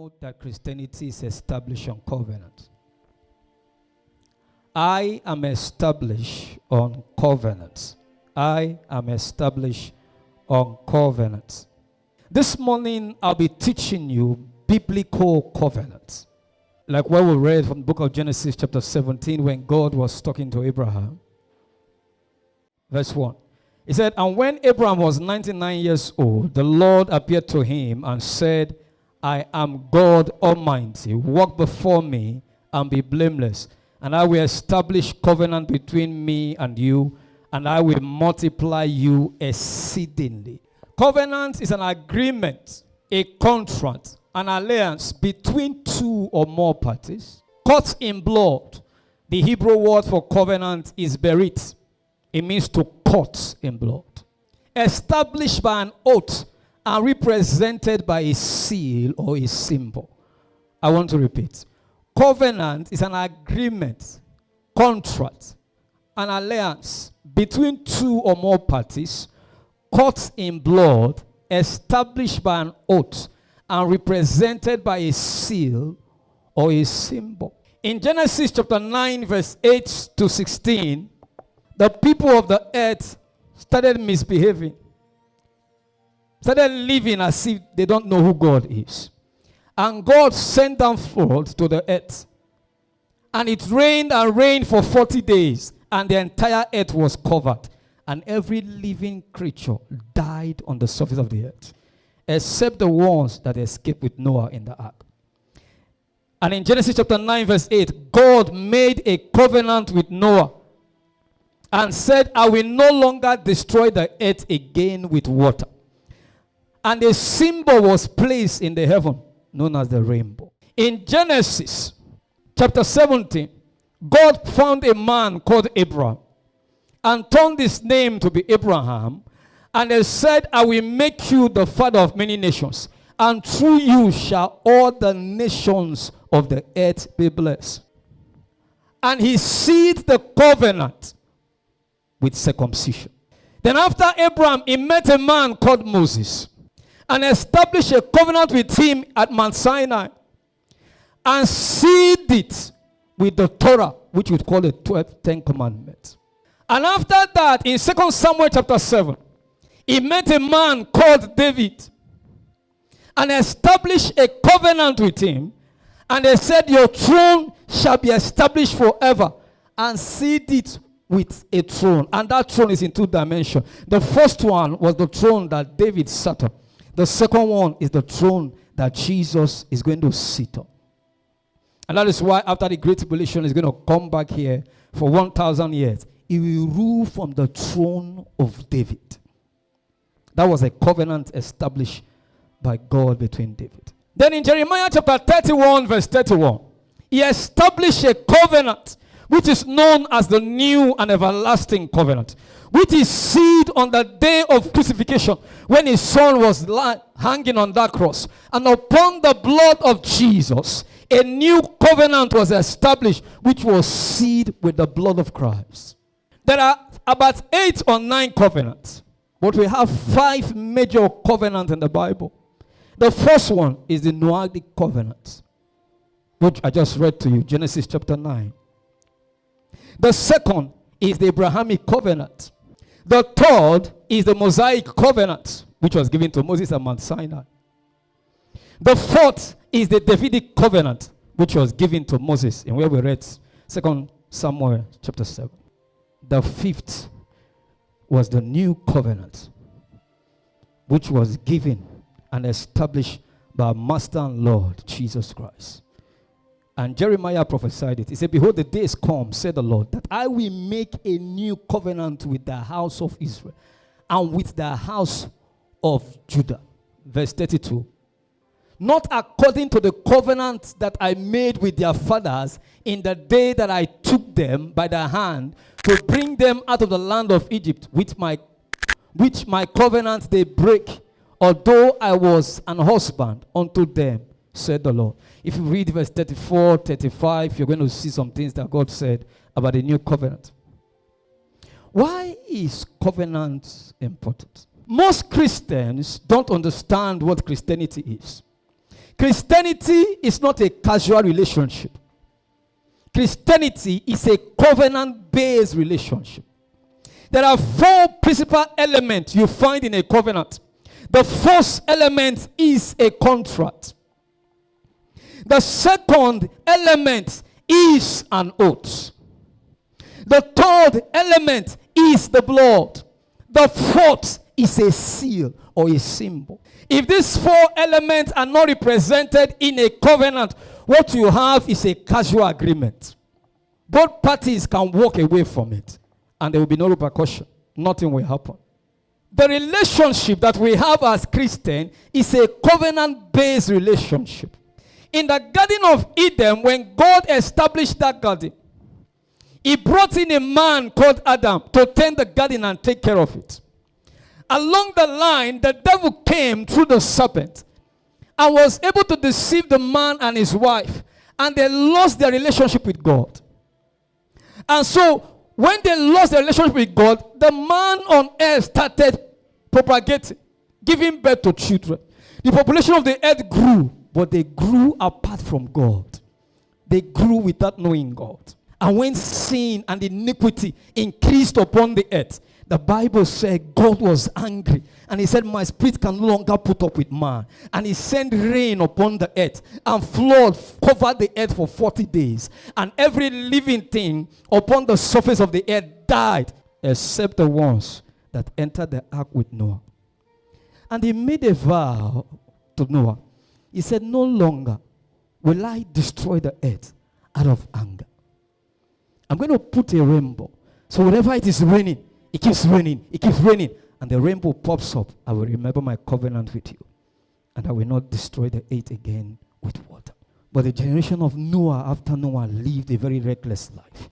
know that Christianity is established on covenant. I am established on covenant. I am established on covenant. This morning, I'll be teaching you biblical covenants. Like what we read from the book of Genesis chapter 17 when God was talking to Abraham. Verse 1. He said, "And when Abraham was 99 years old, the Lord appeared to him and said, I am God Almighty. Walk before me and be blameless. And I will establish covenant between me and you, and I will multiply you exceedingly." Covenant is an agreement, a contract, an alliance between two or more parties, cut in blood. The Hebrew word for covenant is berit. It means to cut in blood. Established by an oath and represented by a seal or a symbol. I want to repeat. Covenant is an agreement, contract, an alliance between two or more parties, cut in blood, established by an oath, and represented by a seal or a symbol. In Genesis chapter 9, verse 8 to 16, the people of the earth started misbehaving, started living as if they don't know who God is. And God sent down floods to the earth. And it rained and rained for 40 days, and the entire earth was covered. And every living creature died on the surface of the earth, except the ones that escaped with Noah in the ark. And in Genesis chapter 9, verse 8, God made a covenant with Noah and said, I will no longer destroy the earth again with water. And a symbol was placed in the heaven, known as the rainbow. In Genesis chapter 17, God found a man called Abraham and turned his name to be Abraham. And he said, I will make you the father of many nations, and through you shall all the nations of the earth be blessed. And he sealed the covenant with circumcision. Then after Abraham, he met a man called Moses and established a covenant with him at Mount Sinai and sealed it with the Torah, which we call the 10 commandments. And after that, in 2 Samuel chapter 7, he met a man called David and established a covenant with him. And they said, your throne shall be established forever, and sealed it with a throne. And that throne is in two dimensions. The first one was the throne that David sat on. The second one is the throne that Jesus is going to sit on. And that is why after the Great Tribulation, he's going to come back here for 1,000 years. He will rule from the throne of David. That was a covenant established by God between David. Then in Jeremiah chapter 31, verse 31, he established a covenant which is known as the new and everlasting covenant, which is sealed on the day of crucifixion when his son was hanging on that cross. And upon the blood of Jesus, a new covenant was established, which was sealed with the blood of Christ. There are about 8 or 9 covenants, but we have 5 major covenants in the Bible. The first one is the Noahic covenant, which I just read to you, Genesis chapter 9. The second is the Abrahamic covenant. The third is the Mosaic covenant, which was given to Moses at Mount Sinai. The fourth is the Davidic covenant, which was given to Moses, and where we read 2 Samuel chapter 7. The fifth was the new covenant, which was given and established by our Master and Lord Jesus Christ. And Jeremiah prophesied it. He said, behold, the days come, said the Lord, that I will make a new covenant with the house of Israel and with the house of Judah. Verse 32. Not according to the covenant that I made with their fathers in the day that I took them by the hand to bring them out of the land of Egypt, which my covenant they break, although I was an husband unto them, said the Lord. If you read verse 34, 35, you're going to see some things that God said about the new covenant. Why is covenant important? Most Christians don't understand what Christianity is. Christianity is not a casual relationship. Christianity is a covenant-based relationship. There are 4 principal elements you find in a covenant. The first element is a contract. The second element is an oath. The third element is the blood. The fourth is a seal or a symbol. If these 4 elements are not represented in a covenant, what you have is a casual agreement. Both parties can walk away from it, and there will be no repercussion. Nothing will happen. The relationship that we have as Christians is a covenant-based relationship. In the Garden of Eden, when God established that garden, He brought in a man called Adam to tend the garden and take care of it. Along the line, the devil came through the serpent and was able to deceive the man and his wife, and they lost their relationship with God. And so, when they lost their relationship with God, the man on earth started propagating, giving birth to children. The population of the earth grew, but they grew apart from God. They grew without knowing God. And when sin and iniquity increased upon the earth, the Bible said God was angry. And He said, my spirit can no longer put up with man. And He sent rain upon the earth. And flood covered the earth for 40 days. And every living thing upon the surface of the earth died, except the ones that entered the ark with Noah. And He made a vow to Noah. He said, no longer will I destroy the earth out of anger. I'm going to put a rainbow. So whenever it is raining, it keeps raining. It keeps raining. And the rainbow pops up. I will remember my covenant with you. And I will not destroy the earth again with water. But the generation of Noah, after Noah, lived a very reckless life.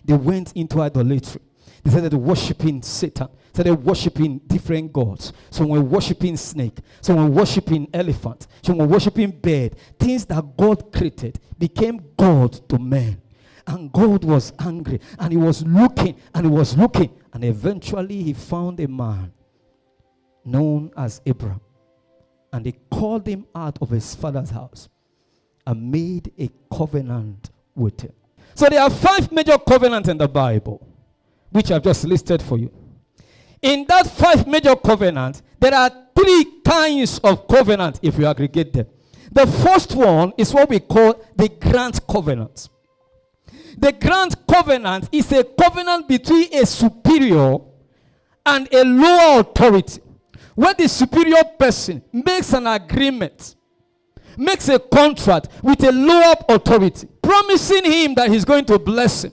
They went into idolatry. They started worshiping Satan. Started worshiping different gods. Some were worshiping snake. Some were worshiping elephant. Some were worshiping bird. Things that God created became God to men. And God was angry. And He was looking. And He was looking. And eventually He found a man known as Abraham. And He called him out of his father's house and made a covenant with him. So there are 5 major covenants in the Bible, which I've just listed for you. In that 5 major covenants, there are 3 kinds of covenant if you aggregate them. The first one is what we call the grant covenant. The grant covenant is a covenant between a superior and a lower authority, where the superior person makes an agreement, makes a contract with a lower authority, promising him that he's going to bless him,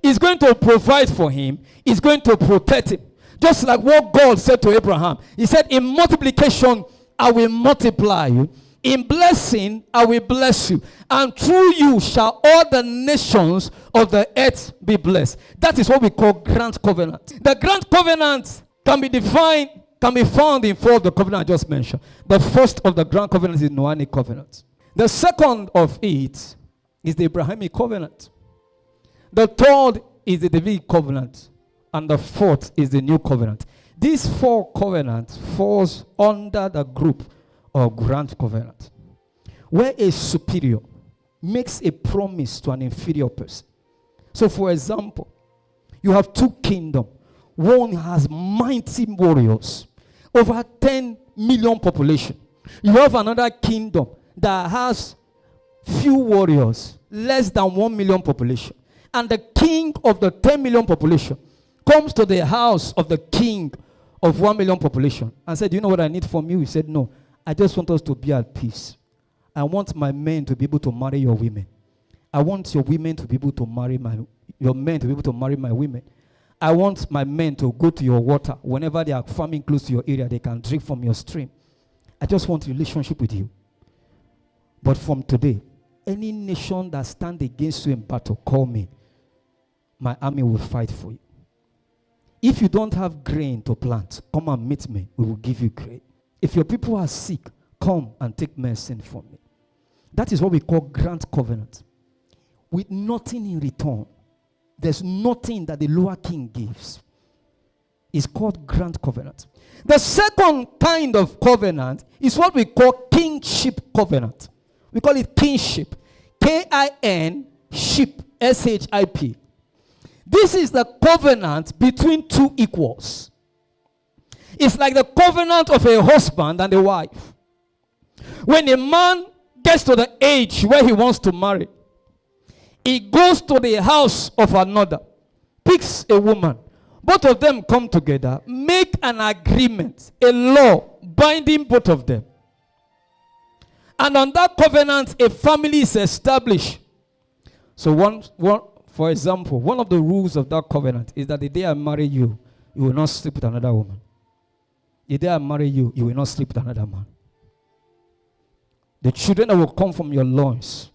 he's going to provide for him, he's going to protect him. Just like what God said to Abraham. He said, in multiplication, I will multiply you. In blessing, I will bless you. And through you shall all the nations of the earth be blessed. That is what we call grant covenant. The grant covenant can be defined, can be found in 4 of the covenants I just mentioned. The first of the grant covenants is the Noahic covenant. The second of it is the Abrahamic covenant. The third is the Davidic covenant. And the fourth is the new covenant. These 4 covenants falls under the group of grant covenant, where a superior makes a promise to an inferior person. So for example, you have 2 kingdoms. One has mighty warriors, over 10 million population. You have another kingdom that has few warriors, less than 1 million population. And the king of the 10 million population comes to the house of the king of 1 million population and said, do you know what I need from you? He said, no, I just want us to be at peace. I want my men to be able to marry your women. I want your women to be able to marry your men to be able to marry my women. I want my men to go to your water. Whenever they are farming close to your area, they can drink from your stream. I just want a relationship with you. But from today, any nation that stands against you in battle, call me. My army will fight for you. If you don't have grain to plant, come and meet me. We will give you grain. If your people are sick, come and take medicine from me. That is what we call grant covenant. With nothing in return. There's nothing that the lower king gives. It's called grant covenant. The second kind of covenant is what we call kingship covenant. We call it kinship. K-I-N, ship, S-H-I-P. This is the covenant between two equals. It's like the covenant of a husband and a wife. When a man gets to the age where he wants to marry, he goes to the house of another, picks a woman. Both of them come together, make an agreement, a law binding both of them. And on that covenant, a family is established. So for example, one of the rules of that covenant is that the day I marry you, you will not sleep with another woman. The day I marry you, you will not sleep with another man. The children that will come from your loins,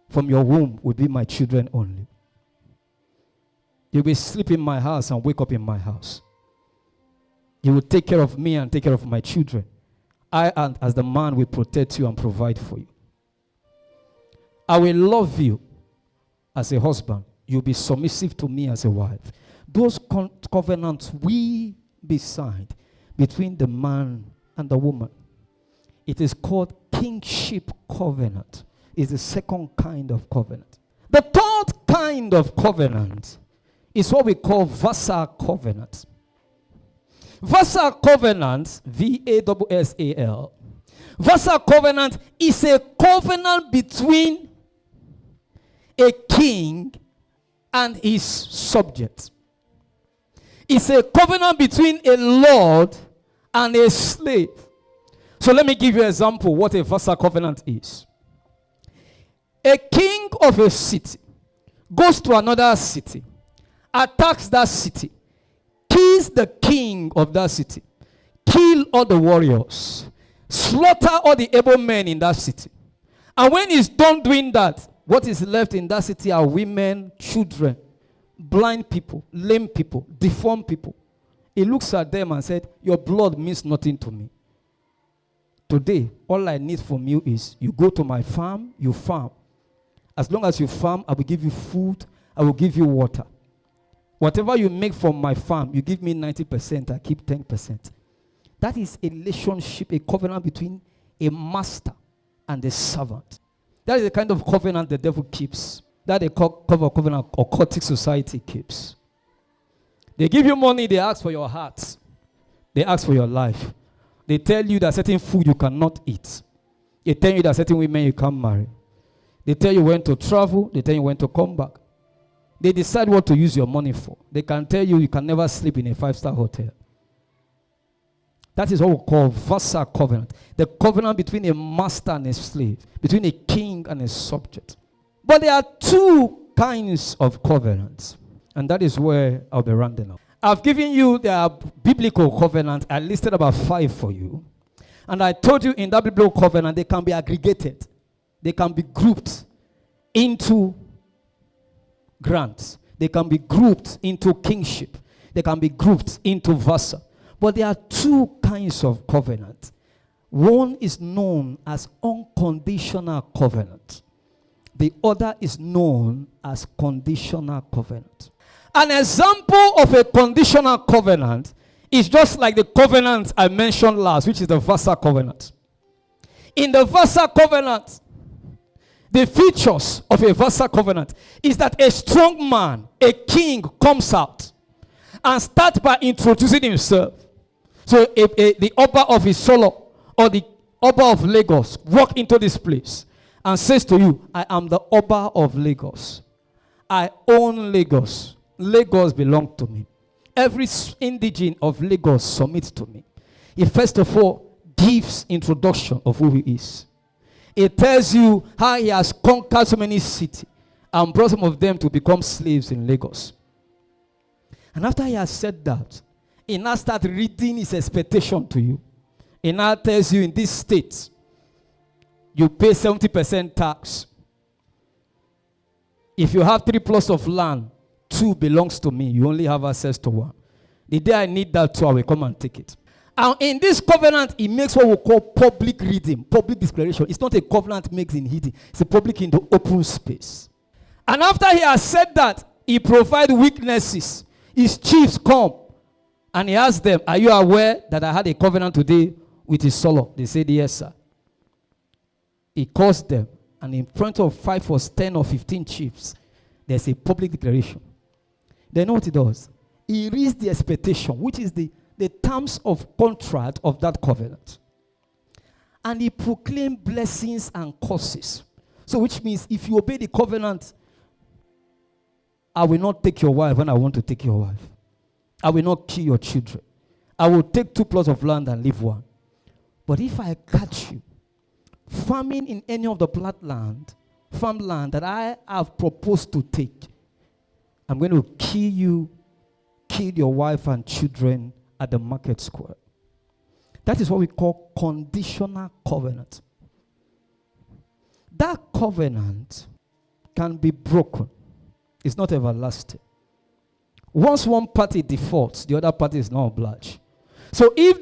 from your womb, will be my children only. You will sleep in my house and wake up in my house. You will take care of me and take care of my children. I, and as the man, will protect you and provide for you. I will love you as a husband. You'll be submissive to me as a wife. Those covenants will be signed between the man and the woman. It is called kingship covenant. It's the second kind of covenant. The third kind of covenant is what we call vassal covenant. Vassal covenant, V-A-S-S-A-L. Vassal covenant is a covenant between a king and his subjects. It's a covenant between a lord and a slave. So let me give you an example what a vassal covenant is. A king of a city goes to another city, attacks that city, kills the king of that city, kill all the warriors, slaughter all the able men in that city. And when he's done doing that, what is left in that city are women, children, blind people, lame people, deformed people. He looks at them and said, your blood means nothing to me. Today, all I need from you is you go to my farm, you farm. As long as you farm, I will give you food, I will give you water. Whatever you make from my farm, you give me 90%, I keep 10%. That is a relationship, a covenant between a master and a servant. That is the kind of covenant the devil keeps. That a covenant occultic society keeps. They give you money, they ask for your heart. They ask for your life. They tell you that certain food you cannot eat. They tell you that certain women you can't marry. They tell you when to travel. They tell you when to come back. They decide what to use your money for. They can tell you you can never sleep in a 5-star hotel. That is what we call vassal covenant. The covenant between a master and a slave. Between a king and a subject. But there are two kinds of covenants. And that is where I'll be rounding up. I've given you the biblical covenant. I listed about 5 for you. And I told you in that biblical covenant, they can be aggregated. They can be grouped into grants. They can be grouped into kingship. They can be grouped into vassal. But there are two kinds of covenant. One is known as unconditional covenant. The other is known as conditional covenant. An example of a conditional covenant is just like the covenant I mentioned last, which is the vassal covenant. In the vassal covenant, the features of a vassal covenant is that a strong man, a king, comes out and starts by introducing himself. So the Oba of Osolo or the Oba of Lagos walk into this place and says to you, I am the Oba of Lagos. I own Lagos. Lagos belongs to me. Every indigene of Lagos submits to me. He first of all gives introduction of who he is. It tells you how he has conquered so many cities and brought some of them to become slaves in Lagos. And after he has said that, he now starts reading his expectation to you. He now tells you in this state, you pay 70% tax. If you have 3 plots of land, 2 belongs to me. You only have access to 1. The day I need that 2, I will come and take it. And in this covenant, he makes what we call public reading, public declaration. It's not a covenant made in hidden. It's a public in the open space. And after he has said that, he provides witnesses. His chiefs come and he asks them, are you aware that I had a covenant today with Osolo? They said, yes, sir. He calls them, and in front of 5 or 10 or 15 chiefs, there's a public declaration. They know what he does. He reads the expectation, which is the terms of contract of that covenant. And he proclaimed blessings and curses. So which means if you obey the covenant, I will not take your wife when I want to take your wife. I will not kill your children. I will take 2 plots of land and leave 1. But if I catch you farming in any of the farmland that I have proposed to take, I'm going to kill you, kill your wife and children at the market square. That is what we call conditional covenant. That covenant can be broken. It's not everlasting. Once one party defaults, the other party is not obliged. So if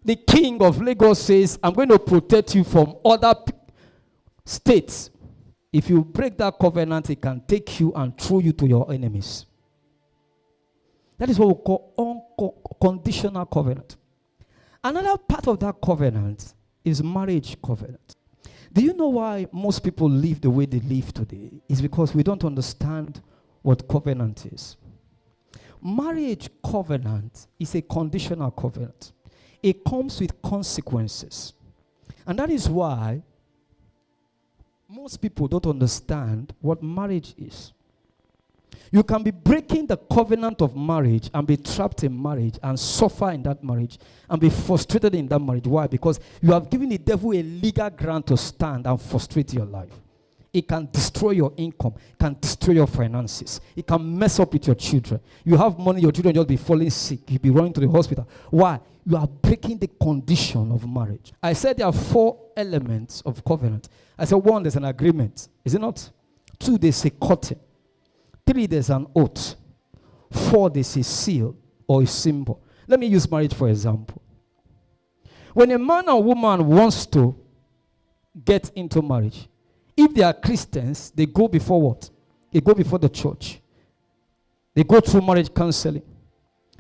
the king of Lagos says, I'm going to protect you from other states, if you break that covenant, it can take you and throw you to your enemies. That is what we call unconditional covenant. Another part of that covenant is marriage covenant. Do you know why most people live the way they live today? It's because we don't understand what covenant is. Marriage covenant is a conditional covenant. It comes with consequences. And that is why most people don't understand what marriage is. You can be breaking the covenant of marriage and be trapped in marriage and suffer in that marriage and be frustrated in that marriage. Why? Because you have given the devil a legal ground to stand and frustrate your life. It can destroy your income, can destroy your finances. It can mess up with your children. You have money, your children just be falling sick. You'll be running to the hospital. Why? You are breaking the condition of marriage. I said there are 4 elements of covenant. I said 1, there's an agreement. Is it not? 2, there's a curtain. 3, there's an oath. 4, there's a seal or a symbol. Let me use marriage for example. When a man or woman wants to get into marriage, if they are Christians, they go before what? They go before the church. They go through marriage counseling.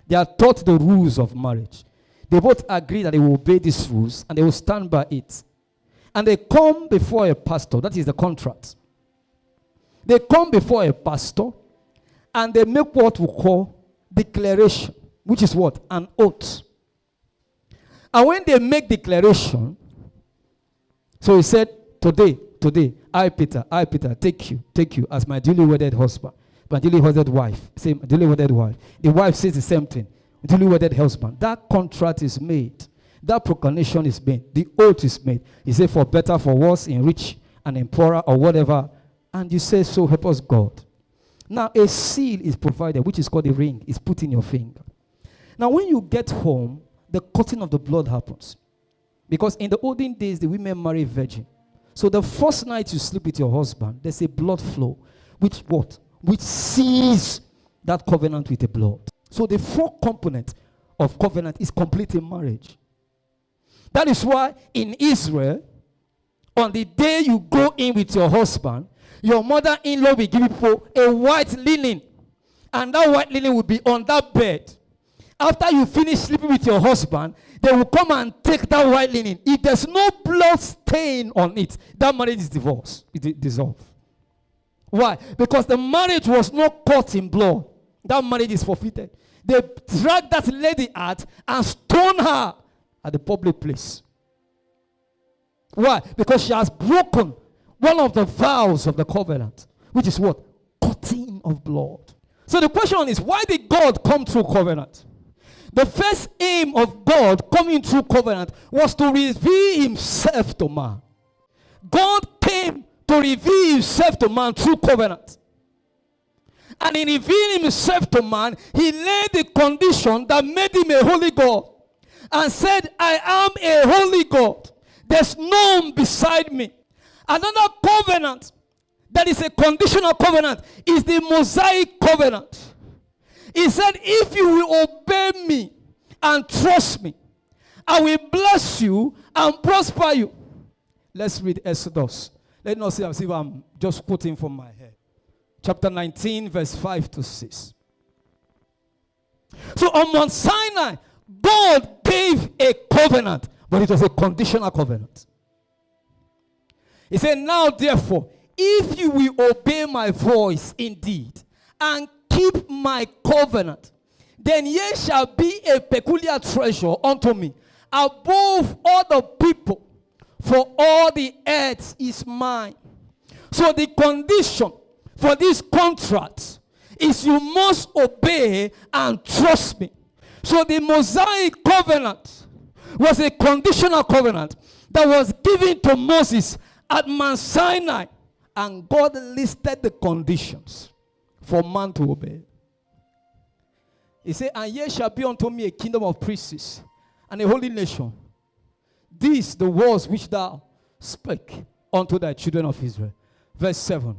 They are taught the rules of marriage. They both agree that they will obey these rules and they will stand by it. And they come before a pastor. That is the contract. They come before a pastor and they make what we call declaration, which is what? An oath. And when they make declaration, so he said, today, I, Peter, take you as my duly wedded husband, my duly wedded wife. Say, my duly wedded wife. The wife says the same thing. Duly wedded husband. That contract is made. That proclamation is made. The oath is made. He said, for better, for worse, in rich and in poorer, or whatever. And you say, so help us God. Now, a seal is provided, which is called a ring. It's put in your finger. Now, when you get home, the cutting of the blood happens. Because in the olden days, the women marry virgin. So the first night you sleep with your husband, there's a blood flow, which what? Which seals that covenant with the blood. So the 4 components of covenant is complete in marriage. That is why in Israel, on the day you go in with your husband, your mother-in-law will give you a white linen. And that white linen will be on that bed. After you finish sleeping with your husband, they will come and take that white linen. If there's no blood stain on it, that marriage is divorced. It dissolved. Why? Because the marriage was not caught in blood. That marriage is forfeited. They dragged that lady out and stoned her at the public place. Why? Because she has broken one of the vows of the covenant, which is what? Cutting of blood. So the question is, why did God come through covenant? The first aim of God coming through covenant was to reveal himself to man. God came to reveal himself to man through covenant. And in revealing himself to man, he laid the condition that made him a holy God. And said, I am a holy God. There's none beside me. Another covenant that is a conditional covenant is the Mosaic covenant. He said, if you will obey me and trust me, I will bless you and prosper you. Let's read Exodus. Let us see if I'm just quoting from my head. Chapter 19, verse 5 to 6. So on Mount Sinai, God gave a covenant, but it was a conditional covenant. He said, now therefore, if you will obey my voice indeed, and keep my covenant, then ye shall be a peculiar treasure unto me, above all the people, for all the earth is mine. So the condition for this contract is you must obey and trust me. So the Mosaic covenant was a conditional covenant that was given to Moses at Mount Sinai, and God listed the conditions for man to obey. He said, and ye shall be unto me a kingdom of priests and a holy nation. These the words which thou spake unto thy children of Israel. Verse 7.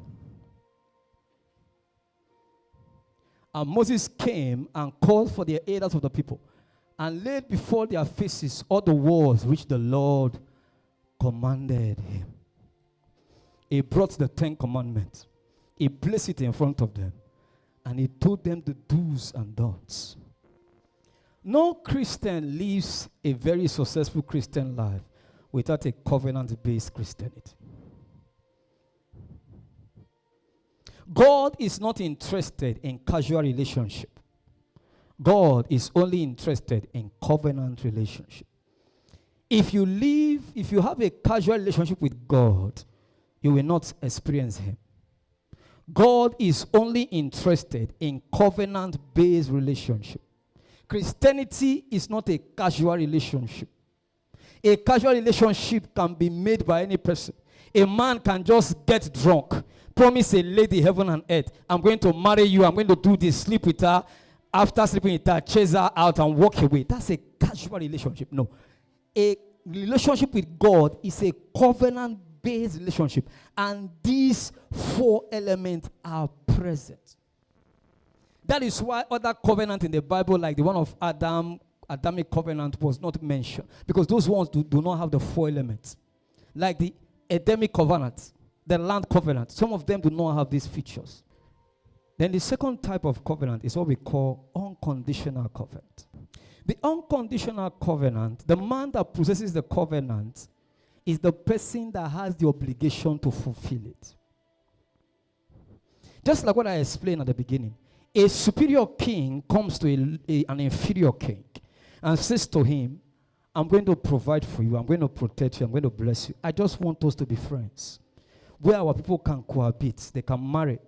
And Moses came and called for the elders of the people, and laid before their faces all the words which the Lord commanded him. He brought the 10 commandments. He placed it in front of them, and he told them the do's and don'ts. No Christian lives a very successful Christian life without a covenant-based Christianity. God is not interested in casual relationship. God is only interested in covenant relationship. If you have a casual relationship with God, you will not experience him. God is only interested in covenant-based relationship. Christianity is not a casual relationship. A casual relationship can be made by any person. A man can just get drunk, promise a lady heaven and earth, I'm going to marry you, I'm going to do this, sleep with her, after sleeping with her, chase her out and walk away. That's a casual relationship. No. A relationship with God is a covenant-based relationship. And these 4 elements are present. That is why other covenants in the Bible, like the one of Adamic covenant, was not mentioned. Because those ones do not have the 4 elements. Like the Edenic covenant, the land covenant, some of them do not have these features. Then the second type of covenant is what we call unconditional covenant. The unconditional covenant, the man that possesses the covenant is the person that has the obligation to fulfill it. Just like what I explained at the beginning. A superior king comes to an inferior king and says to him, I'm going to provide for you, I'm going to protect you, I'm going to bless you. I just want us to be friends. Where our people can cohabit, they can marry.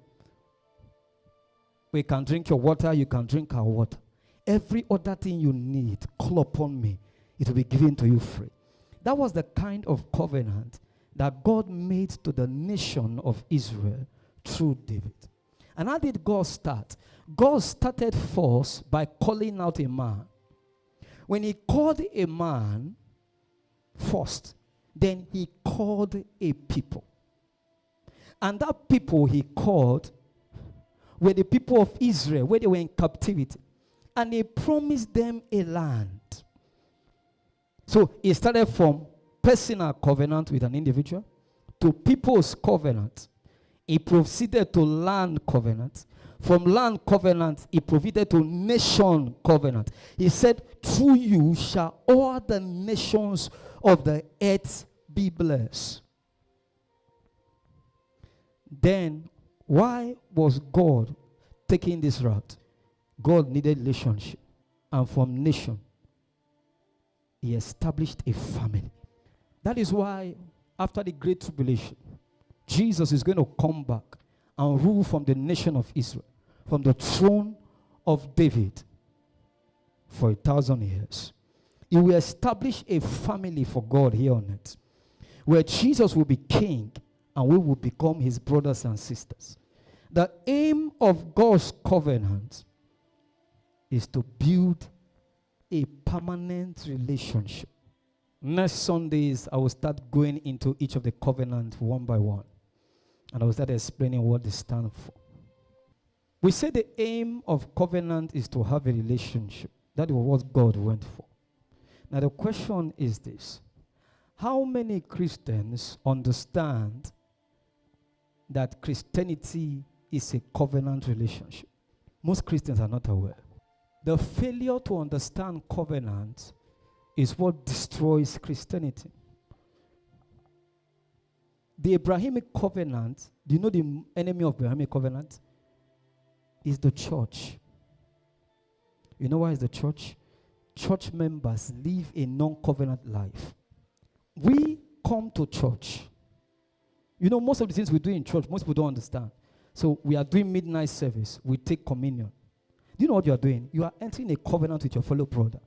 We can drink your water, you can drink our water. Every other thing you need, call upon me. It will be given to you free. That was the kind of covenant that God made to the nation of Israel through David. And how did God start? God started first by calling out a man. When he called a man first, then he called a people. And that people he called were the people of Israel, where they were in captivity. And he promised them a land. So he started from personal covenant with an individual to people's covenant. He proceeded to land covenant. From land covenant, he proceeded to nation covenant. He said, through you shall all the nations of the earth be blessed. Then, why was God taking this route? God needed relationship. And from nation, he established a family. That is why, after the Great Tribulation, Jesus is going to come back and rule from the nation of Israel, from the throne of David for 1,000 years. He will establish a family for God here on earth, where Jesus will be king and we will become his brothers and sisters. The aim of God's covenant is to build a permanent relationship. Next Sundays, I will start going into each of the covenants one by one. And I will start explaining what they stand for. We say the aim of covenant is to have a relationship. That was what God went for. Now the question is this. How many Christians understand that Christianity is a covenant relationship? Most Christians are not aware. The failure to understand covenant is what destroys Christianity. The Abrahamic covenant, do you know the enemy of the Abrahamic covenant? Is the church. You know why is the church? Church members live a non-covenant life. We come to church. You know, most of the things we do in church, most people don't understand. So we are doing midnight service. We take communion. Do you know what you are doing? You are entering a covenant with your fellow brother.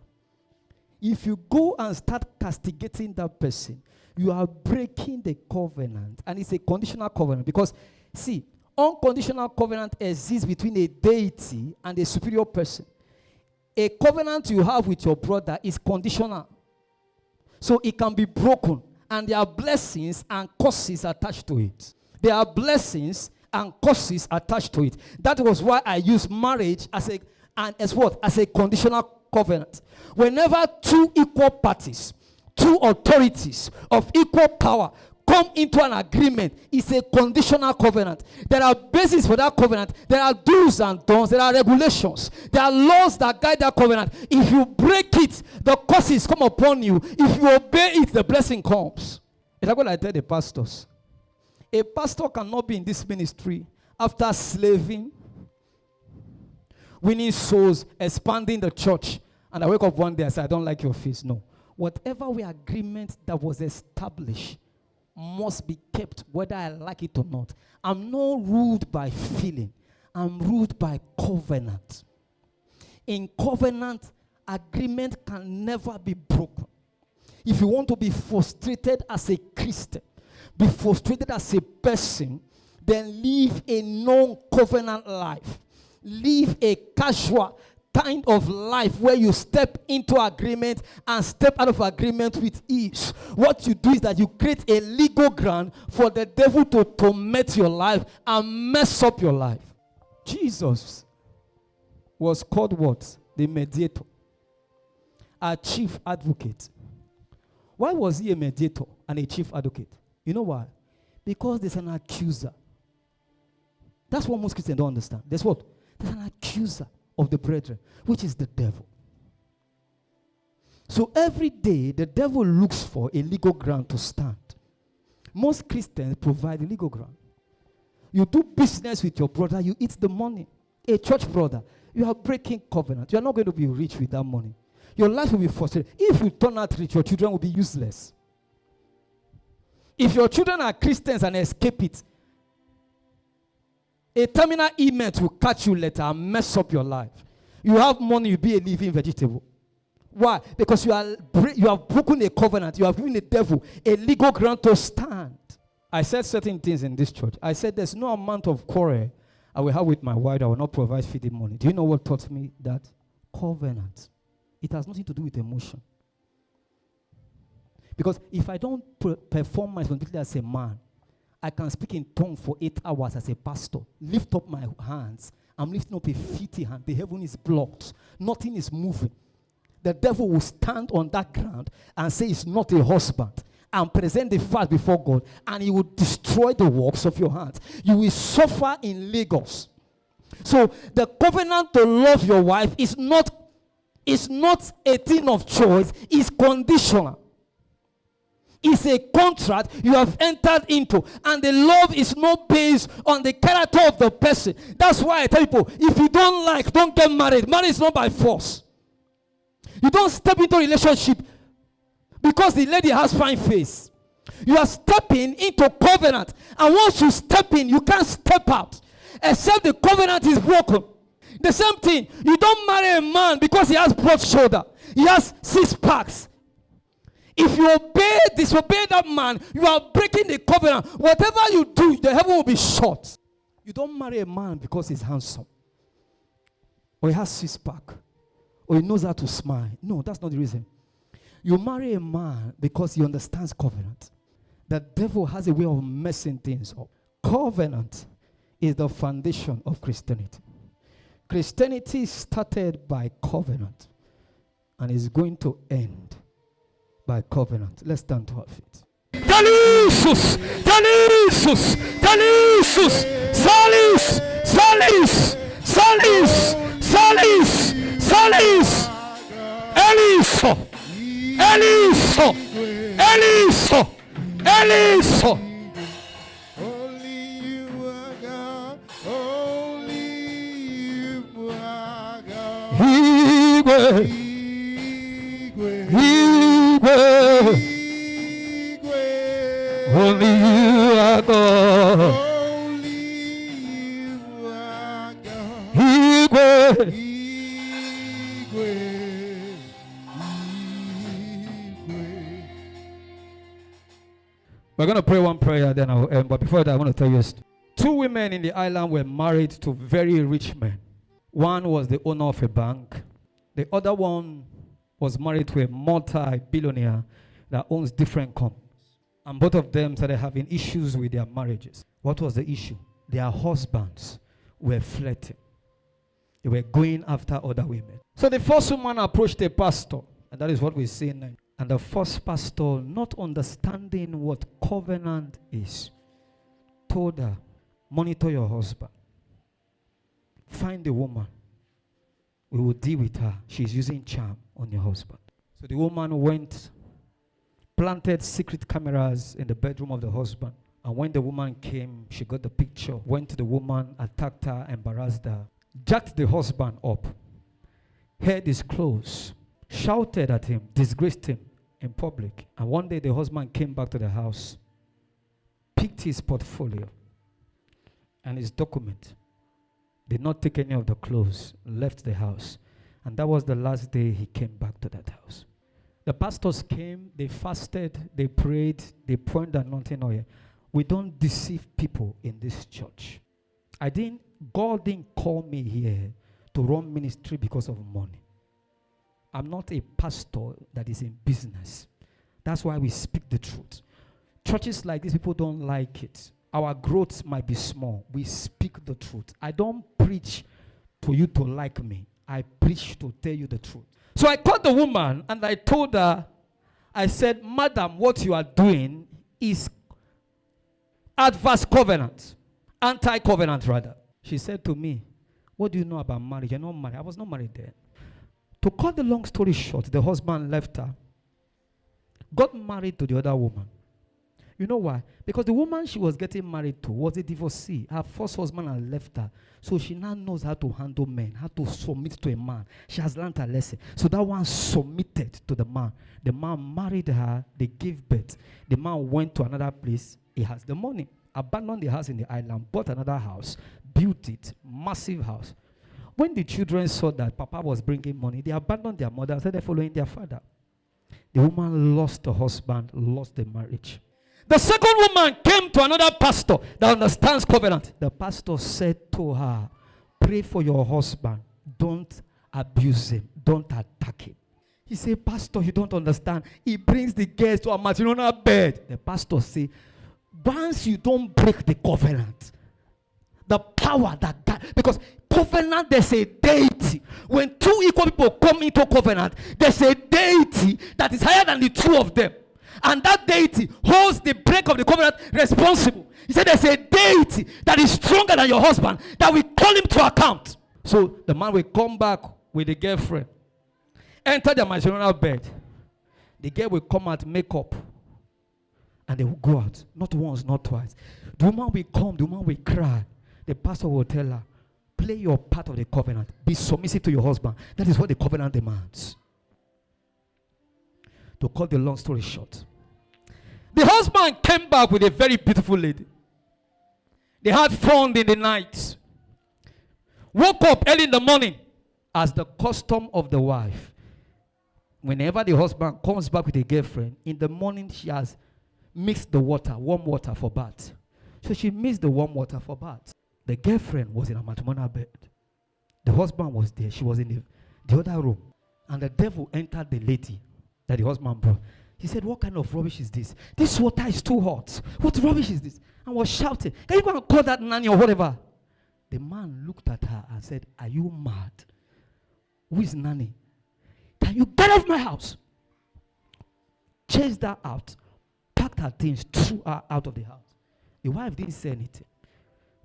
If you go and start castigating that person, you are breaking the covenant. And it's a conditional covenant. Because, see, unconditional covenant exists between a deity and a superior person. A covenant you have with your brother is conditional. So it can be broken. And there are blessings and curses attached to it. There are blessings and curses attached to it. That was why I use marriage as a conditional covenant. Whenever two equal parties, two authorities of equal power come into an agreement, it's a conditional covenant. There are bases for that covenant. There are do's and don'ts. There are regulations. There are laws that guide that covenant. If you break it, the curses come upon you. If you obey it, the blessing comes. It's like what I tell the pastors. A pastor cannot be in this ministry after slaving, winning souls, expanding the church, and I wake up one day and say, I don't like your face. No. Whatever agreement that was established must be kept, whether I like it or not. I'm not ruled by feeling. I'm ruled by covenant. In covenant, agreement can never be broken. If you want to be frustrated as a Christian, be frustrated as a person, then live a non-covenant life. Live a casual kind of life where you step into agreement and step out of agreement with ease. What you do is that you create a legal ground for the devil to torment your life and mess up your life. Jesus was called what? The mediator. Our chief advocate. Why was he a mediator and a chief advocate? You know why? Because there's an accuser. That's what most Christians don't understand. There's what? There's an accuser of the brethren, which is the devil. So every day, the devil looks for a legal ground to stand. Most Christians provide a legal ground. You do business with your brother, you eat the money. A church brother, you are breaking covenant. You are not going to be rich with that money. Your life will be frustrated. If you turn out rich, your children will be useless. If your children are Christians and escape it, a terminal ailment will catch you later and mess up your life. You have money, you'll be a living vegetable. Why? Because you have broken a covenant. You have given the devil a legal ground to stand. I said certain things in this church. I said there's no amount of quarrel I will have with my wife. I will not provide feeding money. Do you know what taught me that? Covenant. It has nothing to do with emotion. Because if I don't perform my responsibility as a man, I can speak in tongues for 8 hours as a pastor. Lift up my hands. I'm lifting up a filthy hand. The heaven is blocked. Nothing is moving. The devil will stand on that ground and say it's not a husband and present the fact before God, and he will destroy the works of your hands. You will suffer in Lagos. So the covenant to love your wife is not a thing of choice. It's conditional. It's a contract you have entered into, and the love is not based on the character of the person. That's why I tell people, if you don't like, don't get married. Marriage is not by force. You don't step into a relationship because the lady has fine face. You are stepping into covenant, and once you step in, you can't step out except the covenant is broken. The same thing, you don't marry a man because he has broad shoulder, he has 6 packs. If you disobey that man, you are breaking the covenant. Whatever you do, the heaven will be short. You don't marry a man because he's handsome, or he has 6-pack, or he knows how to smile. No, that's not the reason. You marry a man because he understands covenant. The devil has a way of messing things up. Covenant is the foundation of Christianity. Christianity started by covenant and is going to end by covenant. Let's stand to our feet. Talisus, Talisus, Talisus, Salis, Salis, Salis, Salis, Salis, Eliso, Eliso, Eliso, Eliso, Only you are God. Only you are God. Igwe. We're going to pray one prayer, then I'll end. But before that, I want to tell you a story. Two women in the island were married to very rich men. One was the owner of a bank. The other one was married to a multi-billionaire that owns different companies. And both of them started having issues with their marriages. What was the issue? Their husbands were flirting. They were going after other women. So the first woman approached the pastor, and that is what we see now. And the first pastor, not understanding what covenant is, told her, monitor your husband. Find the woman. We will deal with her. She's using charm on your husband. So the woman went, planted secret cameras in the bedroom of the husband. And when the woman came, she got the picture, went to the woman, attacked her, embarrassed her, jacked the husband up, held his clothes, shouted at him, disgraced him in public. And one day the husband came back to the house, picked his portfolio and his document, did not take any of the clothes, left the house. And that was the last day he came back to that house. The pastors came, they fasted, they prayed, they poured the anointing oil. We don't deceive people in this church. God didn't call me here to run ministry because of money. I'm not a pastor that is in business. That's why we speak the truth. Churches like this, people don't like it. Our growth might be small. We speak the truth. I don't preach for you to like me. I preach to tell you the truth. So I called the woman and I told her, I said, Madam, what you are doing is adverse covenant, anti-covenant rather. She said to me, what do you know about marriage? You're not married. I was not married then. To cut the long story short, the husband left her, got married to the other woman. You know why? Because the woman she was getting married to was a divorcee. Her first husband had left her. So she now knows how to handle men, how to submit to a man. She has learned her lesson. So that one submitted to the man. The man married her. They gave birth. The man went to another place. He has the money. Abandoned the house in the island, bought another house, built it, massive house. When the children saw that Papa was bringing money, they abandoned their mother and started following their father. The woman lost the husband, lost the marriage. The second woman came to another pastor that understands covenant. The pastor said to her, pray for your husband. Don't abuse him. Don't attack him. He said, Pastor, you don't understand. He brings the girls to a matrimonial bed. The pastor said, once you don't break the covenant, the power that God, because covenant, there's a deity. When two equal people come into covenant, there's a deity that is higher than the two of them. And that deity holds the break of the covenant responsible. He said there's a deity that is stronger than your husband that will call him to account. So the man will come back with the girlfriend, enter the matrimonial bed. The girl will come out, make up, and they will go out. Not once, not twice. The woman will come, the woman will cry. The pastor will tell her, play your part of the covenant. Be submissive to your husband. That is what the covenant demands. To cut the long story short, the husband came back with a very beautiful lady. They had fun in the night. Woke up early in the morning, as the custom of the wife. Whenever the husband comes back with a girlfriend, in the morning she has mixed the water, warm water for bath. So she mixed the warm water for bath. The girlfriend was in a matrimonial bed. The husband was there. She was in the other room. And the devil entered the lady that the husband brought. He said, what kind of rubbish is this? This water is too hot. What rubbish is this? And was shouting, can you go and call that nanny or whatever? The man looked at her and said, are you mad? Who is nanny? Can you get off my house? Chased her out, packed her things, threw her out of the house. The wife didn't say anything.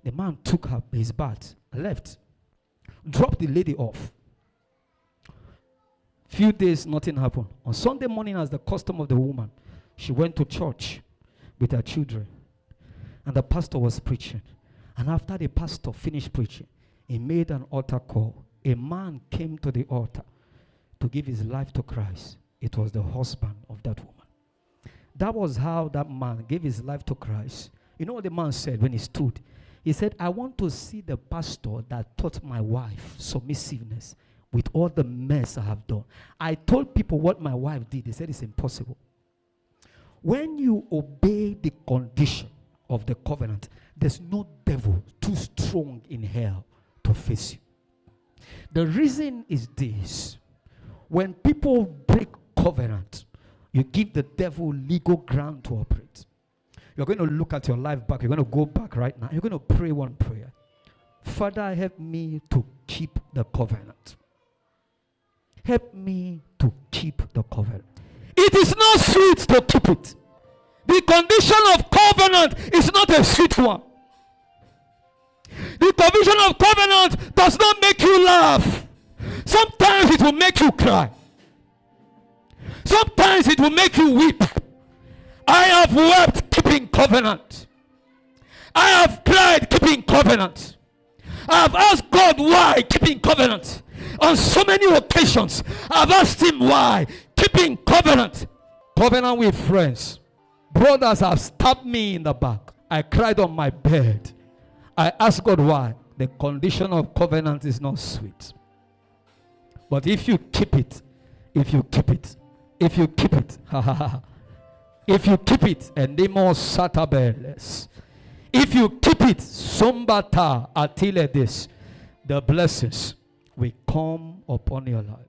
The man took her his bath, left, dropped the lady off. Few days, nothing happened. On Sunday morning, as the custom of the woman, she went to church with her children. And the pastor was preaching. And after the pastor finished preaching, he made an altar call. a man came to the altar to give his life to Christ. It was the husband of that woman. That was how that man gave his life to Christ. You know what the man said when he stood? He said, I want to see the pastor that taught my wife submissiveness with all the mess I have done. I told people what my wife did. They said it's impossible. When you obey the condition of the covenant, there's no devil too strong in hell to face you. The reason is this. When people break covenant, you give the devil legal ground to operate. You're going to look at your life back. You're going to go back right now. You're going to pray one prayer. Father, help me to keep the covenant. Help me to keep the covenant. It is not sweet to keep it. The condition of covenant is not a sweet one. The condition of covenant does not make you laugh. Sometimes it will make you cry. Sometimes it will make you weep. I have wept keeping covenant. I have cried keeping covenant. I have asked God why keeping covenant. On so many occasions, I've asked him why keeping covenant. Covenant with friends. Brothers have stabbed me in the back. I cried on my bed. I asked God why. The condition of covenant is not sweet. But if you keep it, if you keep it, if you keep it, if you keep it, and demo satabeles. If you keep it, sombata atile this, the blessings will come upon your life.